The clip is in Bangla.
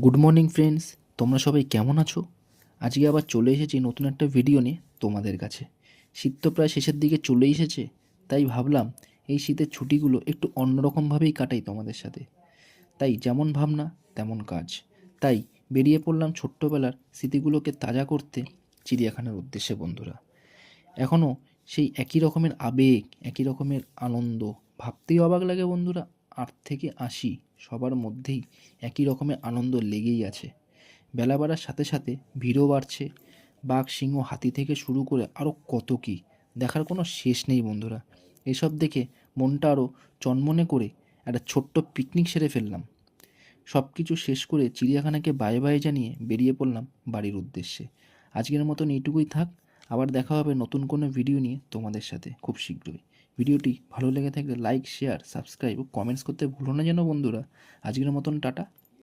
গুড মর্নিং ফ্রেন্ডস, তোমরা সবাই কেমন আছো? আজকে আবার চলে এসেছি নতুন একটা ভিডিও নিয়ে তোমাদের কাছে। শীত তো প্রায় শেষের দিকে চলে এসেছে, তাই ভাবলাম এই শীতের ছুটিগুলো একটু অন্যরকমভাবেই কাটাই তোমাদের সাথে। তাই যেমন ভাবনা তেমন কাজ। তাই বেরিয়ে পড়লাম ছোট্টবেলার স্মৃতিগুলোকে তাজা করতে চিড়িয়াখানার উদ্দেশ্যে বন্ধুরা। এখনও সেই একই রকমের আবেগ, একই রকমের আনন্দ, ভাবতেই অবাক লাগে বন্ধুরা। 8 থেকে 80 সবার মধ্যেই একই রকমের আনন্দ লেগেই আছে। বেলা বাড়ার সাথে সাথে ভিড়ও বাড়ছে। বাঘ, সিংহ, হাতি থেকে শুরু করে আরও কত কী দেখার কোনো শেষ নেই বন্ধুরা। এসব দেখে মনটা আরও চনমনে করে একটা ছোট্ট পিকনিক সেরে ফেললাম। সব কিছু শেষ করে চিড়িয়াখানাকে বাই বাই জানিয়ে বেরিয়ে পড়লাম বাড়ির উদ্দেশ্যে। আজকের মতন এইটুকুই থাক। আবার দেখা হবে নতুন কোনো ভিডিও নিয়ে তোমাদের সাথে খুব শীঘ্রই। ভিডিওটি ভালো লেগে থাকলে লাইক, শেয়ার, সাবস্ক্রাইব ও কমেন্টস করতে ভুলো না যেন বন্ধুরা। আজকের মতন টাটা।